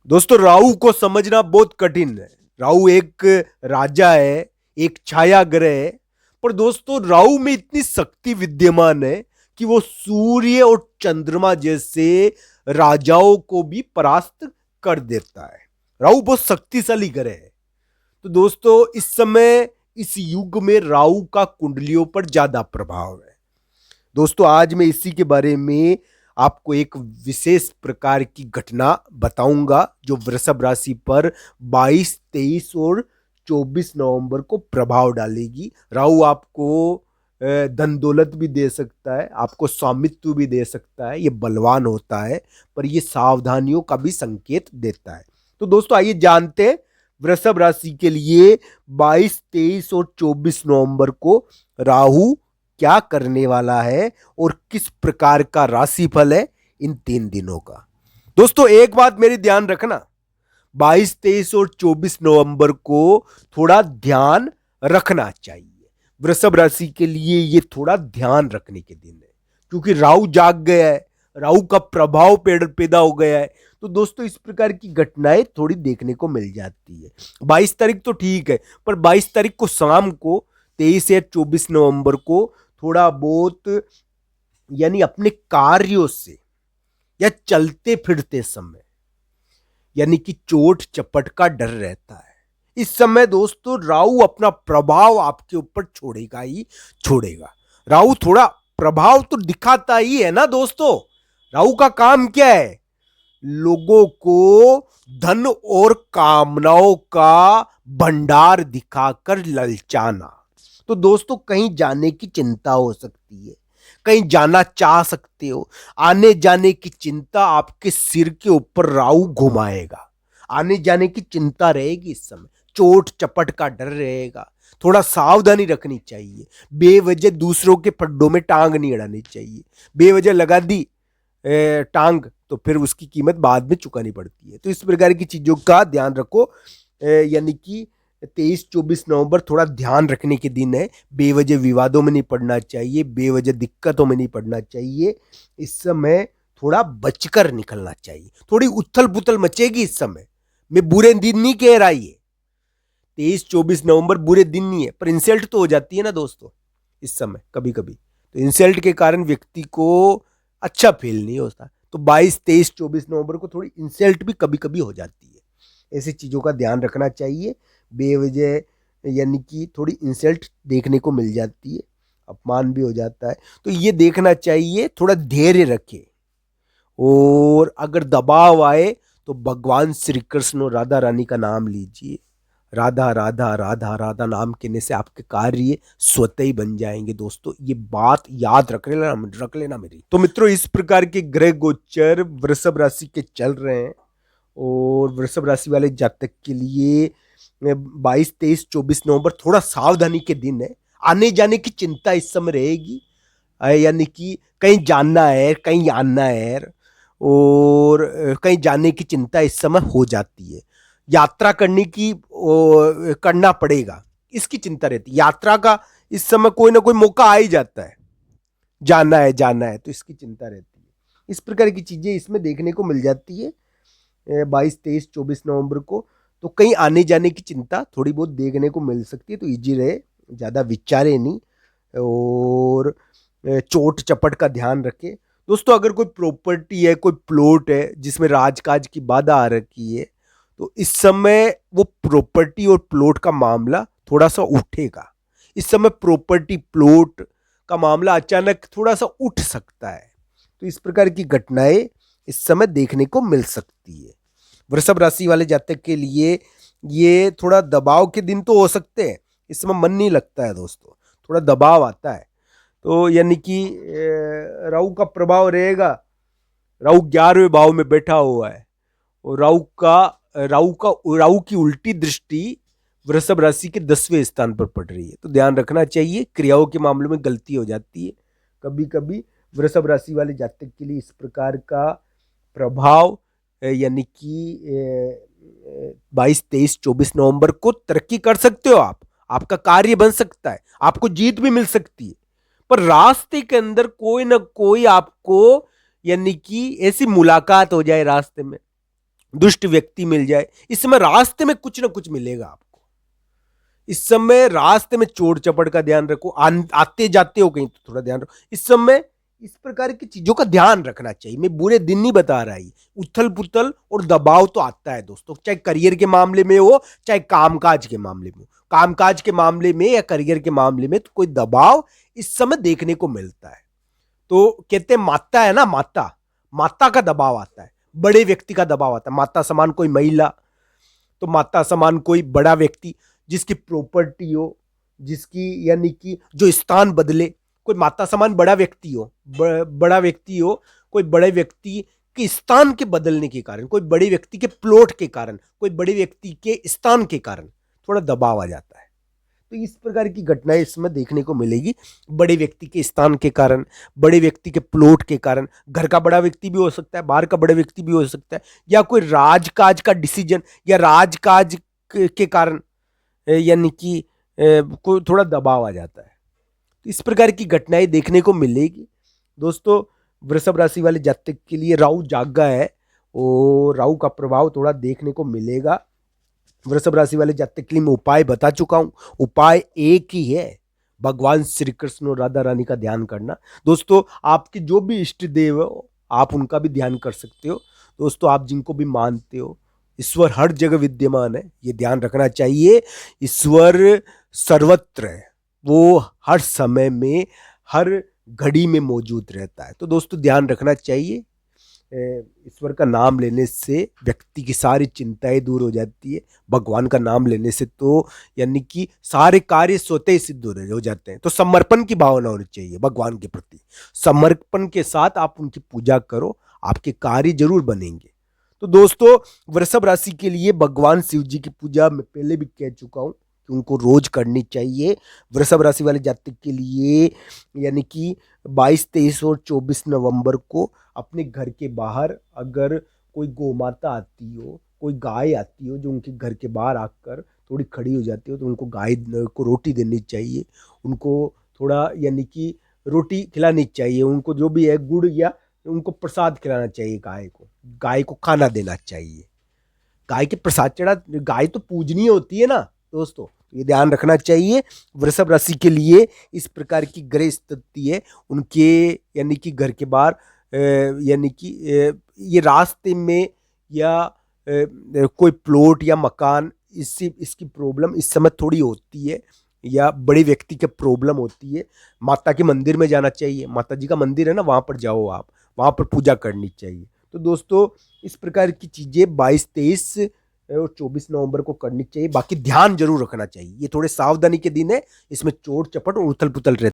दोस्तों, राहु को समझना बहुत कठिन है। राहु एक राजा है, एक छाया ग्रह है। पर दोस्तों, राहु में इतनी शक्ति विद्यमान है कि वो सूर्य और चंद्रमा जैसे राजाओं को भी परास्त कर देता है। राहु बहुत शक्तिशाली ग्रह है। तो दोस्तों, इस समय इस युग में राहु का कुंडलियों पर ज्यादा प्रभाव है। दोस्तों, आज मैं इसी के बारे में आपको एक विशेष प्रकार की घटना बताऊंगा जो वृषभ राशि पर 22, 23 और 24 नवंबर को प्रभाव डालेगी। राहु आपको धन दौलत भी दे सकता है, आपको स्वामित्व भी दे सकता है, ये बलवान होता है, पर ये सावधानियों का भी संकेत देता है। तो दोस्तों, आइए जानते हैं वृषभ राशि के लिए 22, 23 और 24 नवंबर को राहु क्या करने वाला है और किस प्रकार का राशिफल है इन 3 दिनों का। दोस्तों, एक बात मेरी ध्यान रखना, 22, 23 और 24 नवंबर को थोड़ा ध्यान रखना चाहिए। वृषभ राशि के लिए ये थोड़ा ध्यान रखने के दिन है, क्योंकि राहु जाग गया है, राहु का प्रभाव पैदा हो गया है। तो दोस्तों, इस प्रकार की घटनाएं थोड़ी देखने को मिल जाती है। 22 तारीख तो ठीक है, पर 22 तारीख को शाम को 23 या 24 नवंबर को थोड़ा बहुत यानी अपने कार्यों से या चलते फिरते समय यानी कि चोट चपट का डर रहता है। इस समय दोस्तों, राहु अपना प्रभाव आपके ऊपर छोड़ेगा ही छोड़ेगा। राहु थोड़ा प्रभाव तो दिखाता ही है ना दोस्तों। राहु का काम क्या है? लोगों को धन और कामनाओं का भंडार दिखाकर ललचाना। तो दोस्तों, कहीं जाने की चिंता हो सकती है, कहीं जाना चाह सकते हो। आने जाने की चिंता आपके सिर के ऊपर राहु घुमाएगा। आने जाने की चिंता रहेगी इस समय, चोट चपट का डर रहेगा। थोड़ा सावधानी रखनी चाहिए। बेवजह दूसरों के पड्डों में टांग नहीं अड़ानी चाहिए। बेवजह लगा दी टांग तो फिर उसकी कीमत बाद में चुकानी पड़ती है। तो इस प्रकार की चीजों का ध्यान रखो। यानी कि 23, 24 नवंबर थोड़ा ध्यान रखने के दिन है। बेवजह विवादों में नहीं पड़ना चाहिए, बेवजह दिक्कतों में नहीं पड़ना चाहिए। इस समय थोड़ा बचकर निकलना चाहिए। थोड़ी उथल पुथल मचेगी इस समय। मैं बुरे दिन नहीं कह रहा, ये 23, 24 नवंबर बुरे दिन नहीं है, पर इंसल्ट तो हो जाती है ना दोस्तों इस समय कभी कभी। तो इंसल्ट के कारण व्यक्ति को अच्छा फील नहीं होता। तो 22, 23, 24 नवंबर को थोड़ी इंसल्ट भी कभी कभी हो जाती है। ऐसी चीज़ों का ध्यान रखना चाहिए। बेवजह यानी कि थोड़ी इंसल्ट देखने को मिल जाती है, अपमान भी हो जाता है। तो ये देखना चाहिए, थोड़ा धैर्य रखें। और अगर दबाव आए तो भगवान श्री कृष्ण और राधा रानी का नाम लीजिए। राधा राधा राधा राधा नाम कहने से आपके कार्य स्वतः ही बन जाएंगे। दोस्तों, ये बात याद रख लेना मेरी। तो मित्रों, इस प्रकार के ग्रह गोचर वृषभ राशि के चल रहे हैं। और वृषभ राशि वाले जातक के लिए 22, 23, 24 नवंबर थोड़ा सावधानी के दिन है। आने जाने की चिंता इस समय रहेगी। यानी कि कहीं जानना है, कहीं आना है, और कहीं जाने की चिंता इस समय हो जाती है। यात्रा करना पड़ेगा, इसकी चिंता रहती है। यात्रा का इस समय कोई ना कोई मौका आ ही जाता है, जाना है तो इसकी चिंता रहती है। इस प्रकार की चीजें इसमें देखने को मिल जाती है 22, 23, 24 नवंबर को। तो कहीं आने जाने की चिंता थोड़ी बहुत देखने को मिल सकती है। तो इजी रहे, ज़्यादा विचारे नहीं, और चोट चपट का ध्यान रखें। दोस्तों, अगर कोई प्रॉपर्टी है, कोई प्लॉट है जिसमें राजकाज की बाधा आ रखी है, तो इस समय वो प्रॉपर्टी और प्लॉट का मामला थोड़ा सा उठेगा। इस समय प्रॉपर्टी प्लॉट का मामला अचानक थोड़ा सा उठ सकता है। तो इस प्रकार की घटनाएं इस समय देखने को मिल सकती है। वृषभ राशि वाले जातक के लिए ये थोड़ा दबाव के दिन तो हो सकते हैं। इस समय मन नहीं लगता है दोस्तों, थोड़ा दबाव आता है। तो यानी कि राहु का प्रभाव रहेगा। राहु 11वें भाव में बैठा हुआ है, और राहु की उल्टी दृष्टि वृषभ राशि के 10वें स्थान पर पड़ रही है। तो ध्यान रखना चाहिए, क्रियाओं के मामले में गलती हो जाती है कभी कभी। वृषभ राशि वाले जातक के लिए इस प्रकार का प्रभाव यानी कि 22, 23, 24 नवंबर को तरक्की कर सकते हो आप। आपका कार्य बन सकता है, आपको जीत भी मिल सकती है। पर रास्ते के अंदर कोई ना कोई आपको यानी कि ऐसी मुलाकात हो जाए रास्ते में दुष्ट व्यक्ति मिल जाए, इस समय रास्ते में कुछ ना कुछ मिलेगा आपको। इस समय रास्ते में चोर चपड़ का ध्यान रखो, आते जाते हो कहीं तो थोड़ा ध्यान रखो। इस समय इस प्रकार की चीजों का ध्यान रखना चाहिए। मैं बुरे दिन नहीं बता रहा, ही उथल पुथल और दबाव तो आता है दोस्तों, चाहे करियर के मामले में हो, चाहे कामकाज के मामले में हो। कामकाज के मामले में या करियर के मामले में तो कोई दबाव इस समय देखने को मिलता है। तो कहते हैं माता है ना, माता, माता का दबाव आता है, बड़े व्यक्ति का दबाव आता है। माता समान कोई महिला, तो माता समान कोई बड़ा व्यक्ति जिसकी प्रॉपर्टी हो, जिसकी यानी कि जो स्थान बदले, कोई माता समान बड़ा व्यक्ति हो, बड़ा व्यक्ति हो, कोई बड़े व्यक्ति के स्थान के बदलने के कारण, कोई बड़े व्यक्ति के प्लॉट के कारण, कोई बड़े व्यक्ति के स्थान के कारण थोड़ा दबाव आ जाता है। तो इस प्रकार की घटनाएं इसमें देखने को मिलेगी, बड़े व्यक्ति के स्थान के कारण, बड़े व्यक्ति के प्लॉट के कारण। घर का बड़ा व्यक्ति भी हो सकता है, बाहर का बड़ा व्यक्ति भी हो सकता है, या कोई राजकाज का डिसीजन या राजकाज के कारण यानी कि कोई थोड़ा दबाव आ जाता है। तो इस प्रकार की घटनाएं देखने को मिलेगी दोस्तों। वृषभ राशि वाले जातक के लिए राहु जागा है और राहु का प्रभाव थोड़ा देखने को मिलेगा। वृषभ राशि वाले जातक के लिए मैं उपाय बता चुका हूं। उपाय एक ही है, भगवान श्री कृष्ण और राधा रानी का ध्यान करना। दोस्तों आपके जो भी इष्ट देव हो आप उनका भी ध्यान कर सकते हो। दोस्तों आप जिनको भी मानते हो, ईश्वर हर जगह विद्यमान है, ये ध्यान रखना चाहिए। ईश्वर सर्वत्र है, वो हर समय में हर घड़ी में मौजूद रहता है। तो दोस्तों ध्यान रखना चाहिए। ईश्वर का नाम लेने से व्यक्ति की सारी चिंताएं दूर हो जाती है। भगवान का नाम लेने से तो यानी कि सारे कार्य स्वतः ही सिद्ध हो जाते हैं। तो समर्पण की भावना होनी चाहिए भगवान के प्रति। समर्पण के साथ आप उनकी पूजा करो, आपके कार्य जरूर बनेंगे। तो दोस्तों वृषभ राशि के लिए भगवान शिव जी की पूजा मैं पहले भी कह चुका हूं कि उनको रोज करनी चाहिए। वृषभ राशि वाले जातक के लिए यानी कि 22, 23 और 24 नवंबर को अपने घर के बाहर अगर कोई गौमाता आती हो, कोई गाय आती हो जो उनके घर के बाहर आकर थोड़ी खड़ी हो जाती हो, तो उनको गाय को रोटी देनी चाहिए। उनको थोड़ा यानी कि रोटी खिलानी चाहिए। उनको जो भी है गुड़ या उनको प्रसाद खिलाना चाहिए। गाय को खाना देना चाहिए। गाय के प्रसाद चढ़ा, गाय तो पूजनीय होती है ना दोस्तों, ये ध्यान रखना चाहिए। वृषभ राशि के लिए इस प्रकार की ग्रह स्थिति है उनके यानी कि घर के बाहर यानी कि ये रास्ते में या कोई प्लॉट या मकान, इसकी प्रॉब्लम इस समय थोड़ी होती है, या बड़े व्यक्ति की प्रॉब्लम होती है। माता के मंदिर में जाना चाहिए, माता जी का मंदिर है ना, वहाँ पर जाओ, आप वहाँ पर पूजा करनी चाहिए। तो दोस्तों इस प्रकार की चीज़ें 22, 23 और 24 नवंबर को करनी चाहिए। बाकी ध्यान जरूर रखना चाहिए, ये थोड़े सावधानी के दिन है, इसमें चोट चपट और उथल पुथल रहती है।